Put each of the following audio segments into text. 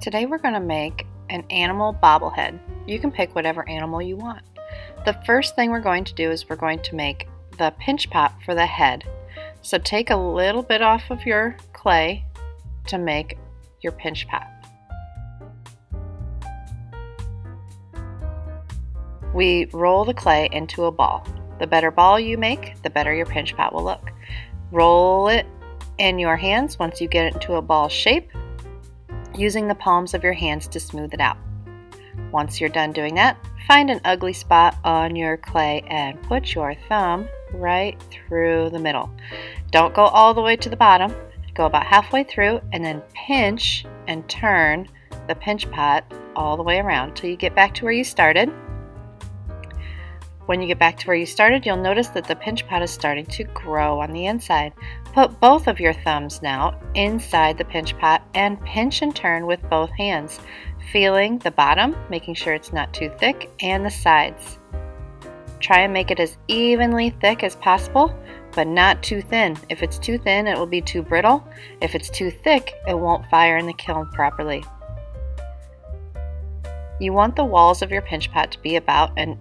Today we're going to make an animal bobblehead. You can pick whatever animal you want. The first thing we're going to do is we're going to make the pinch pot for the head. So take a little bit off of your clay to make your pinch pot. We roll the clay into a ball. The better ball you make, the better your pinch pot will look. Roll it in your hands once you get it into a ball shape, using the palms of your hands to smooth it out. Once you're done doing that, find an ugly spot on your clay and put your thumb right through the middle. Don't go all the way to the bottom. Go about halfway through and then pinch and turn the pinch pot all the way around till you get back to where you started. When you get back to where you started, you'll notice that the pinch pot is starting to grow on the inside. Put both of your thumbs now inside the pinch pot and pinch and turn with both hands, feeling the bottom, making sure it's not too thick, and the sides. Try and make it as evenly thick as possible, but not too thin. If it's too thin, it will be too brittle. If it's too thick, it won't fire in the kiln properly. You want the walls of your pinch pot to be about an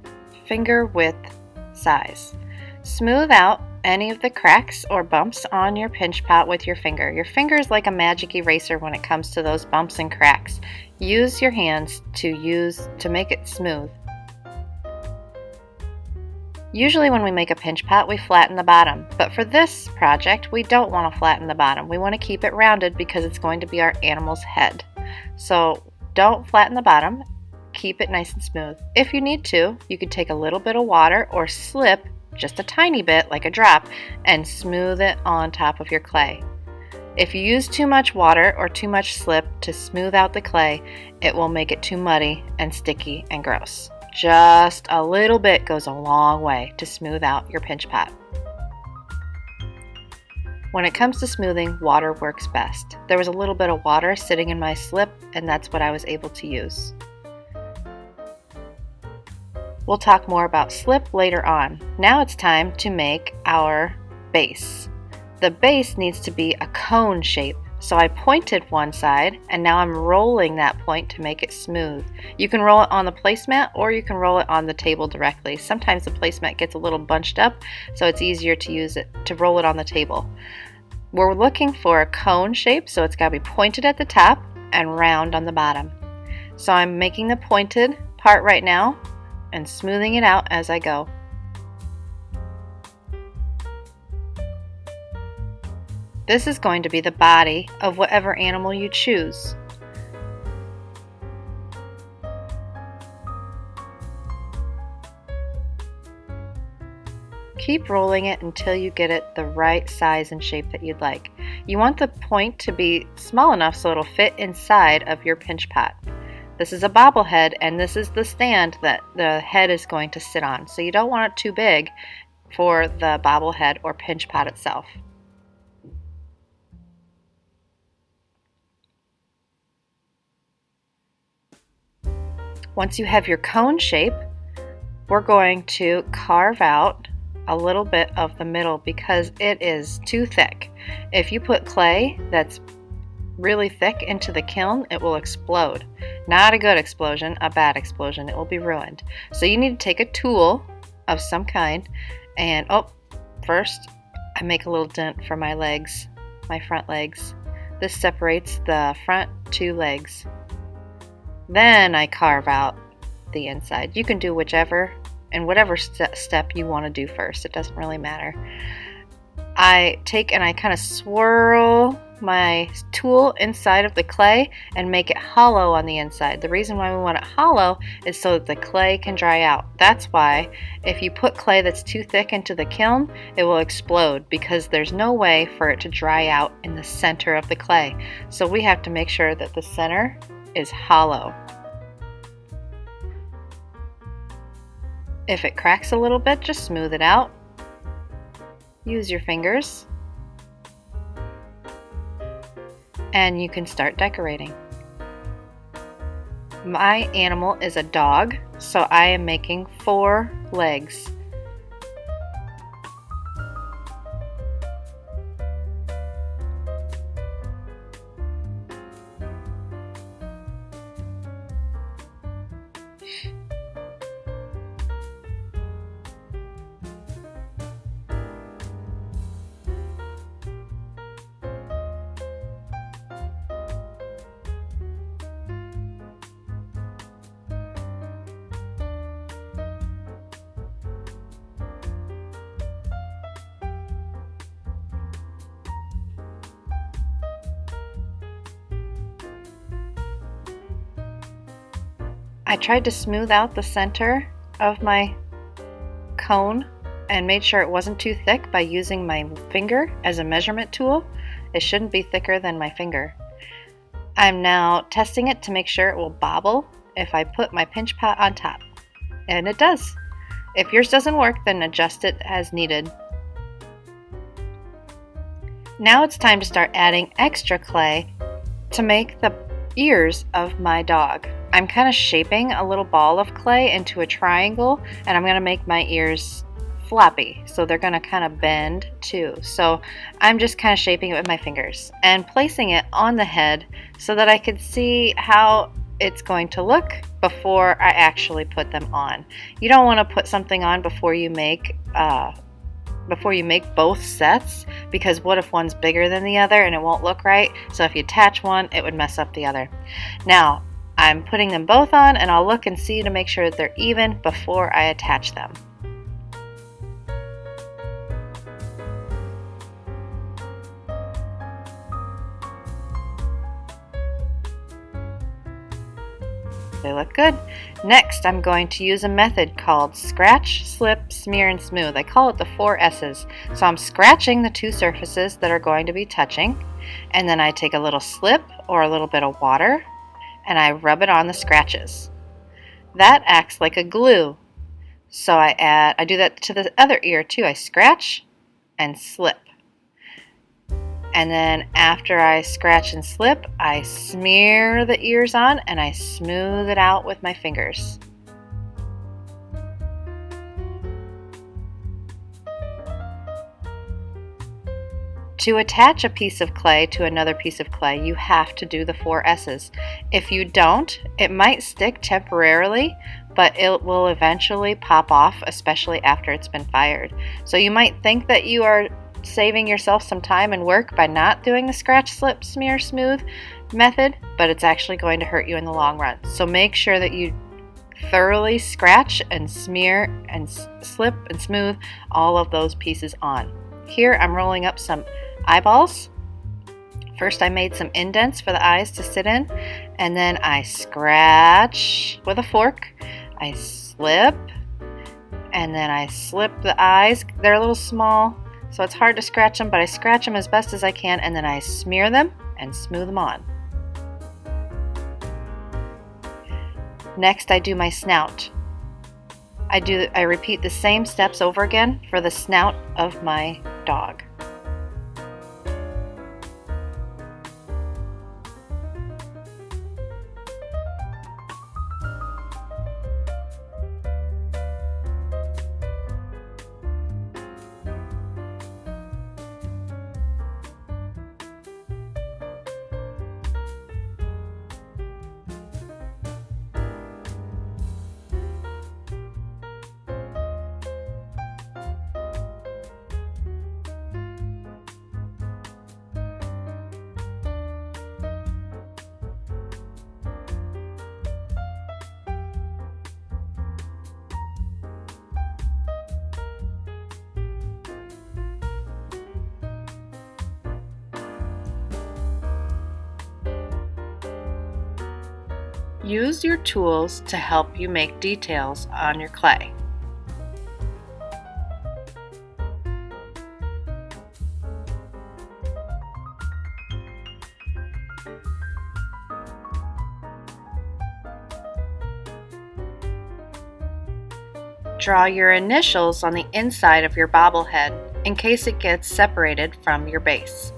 finger width size. Smooth out any of the cracks or bumps on your pinch pot with your finger. Your finger is like a magic eraser when it comes to those bumps and cracks. Use your hands to make it smooth. Usually when we make a pinch pot, we flatten the bottom, but for this project, we don't want to flatten the bottom. We want to keep it rounded because it's going to be our animal's head. So don't flatten the bottom. Keep it nice and smooth. If you need to, you could take a little bit of water or slip just a tiny bit, like a drop, and smooth it on top of your clay. If you use too much water or too much slip to smooth out the clay, it will make it too muddy and sticky and gross. Just a little bit goes a long way to smooth out your pinch pot. When it comes to smoothing, water works best. There was a little bit of water sitting in my slip, and that's what I was able to use. We'll talk more about slip later on. Now it's time to make our base. The base needs to be a cone shape. So I pointed one side and now I'm rolling that point to make it smooth. You can roll it on the placemat or you can roll it on the table directly. Sometimes the placemat gets a little bunched up, so it's easier to roll it on the table. We're looking for a cone shape, so it's got to be pointed at the top and round on the bottom. So I'm making the pointed part right now and smoothing it out as I go. This is going to be the body of whatever animal you choose. Keep rolling it until you get it the right size and shape that you'd like. You want the point to be small enough so it'll fit inside of your pinch pot. This is a bobblehead, and this is the stand that the head is going to sit on. So you don't want it too big for the bobblehead or pinch pot itself. Once you have your cone shape, we're going to carve out a little bit of the middle because it is too thick. If you put clay that's really thick into the kiln, it will explode. Not a good explosion, a bad explosion. It will be ruined. So you need to take a tool of some kind and, first I make a little dent for my legs, my front legs. This separates the front two legs. Then I carve out the inside. You can do whatever step you want to do first. It doesn't really matter. I take and I kind of swirl my tool inside of the clay and make it hollow on the inside. The reason why we want it hollow is so that the clay can dry out. That's why if you put clay that's too thick into the kiln, it will explode because there's no way for it to dry out in the center of the clay. So we have to make sure that the center is hollow. If it cracks a little bit, just smooth it out. Use your fingers. And you can start decorating. My animal is a dog, so I am making 4 legs. I tried to smooth out the center of my cone and made sure it wasn't too thick by using my finger as a measurement tool. It shouldn't be thicker than my finger. I'm now testing it to make sure it will bobble if I put my pinch pot on top. And it does. If yours doesn't work, then adjust it as needed. Now it's time to start adding extra clay to make the ears of my dog. I'm kind of shaping a little ball of clay into a triangle, and I'm going to make my ears floppy, so they're going to kind of bend too. So I'm just kind of shaping it with my fingers and placing it on the head so that I can see how it's going to look before I actually put them on. You don't want to put something on before you make both sets, because what if one's bigger than the other and it won't look right? So if you attach one, it would mess up the other. Now I'm putting them both on, and I'll look and see to make sure that they're even before I attach them. They look good. Next, I'm going to use a method called scratch, slip, smear, and smooth. I call it the 4 S's. So I'm scratching the 2 surfaces that are going to be touching, and then I take a little slip or a little bit of water and I rub it on the scratches. That acts like a glue. So I do that to the other ear too. I scratch and slip. And then after I scratch and slip, I smear the ears on and I smooth it out with my fingers. To attach a piece of clay to another piece of clay, you have to do the 4 S's. If you don't, it might stick temporarily, but it will eventually pop off, especially after it's been fired. So you might think that you are saving yourself some time and work by not doing the scratch, slip, smear, smooth method, but it's actually going to hurt you in the long run. So make sure that you thoroughly scratch and smear and slip and smooth all of those pieces on. Here I'm rolling up some eyeballs. First I made some indents for the eyes to sit in, and then I scratch with a fork, I slip, and then I slip the eyes. They're a little small, so it's hard to scratch them, but I scratch them as best as I can, and then I smear them and smooth them on. Next I do my snout. I repeat the same steps over again for the snout of my dog. Use your tools to help you make details on your clay. Draw your initials on the inside of your bobblehead in case it gets separated from your base.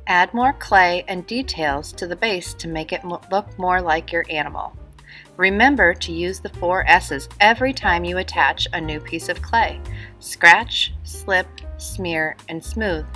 Add more clay and details to the base to make it look more like your animal. Remember to use the 4 S's every time you attach a new piece of clay. Scratch, slip, smear, and smooth.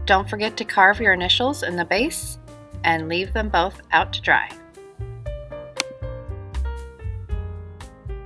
Don't forget to carve your initials in the base and leave them both out to dry.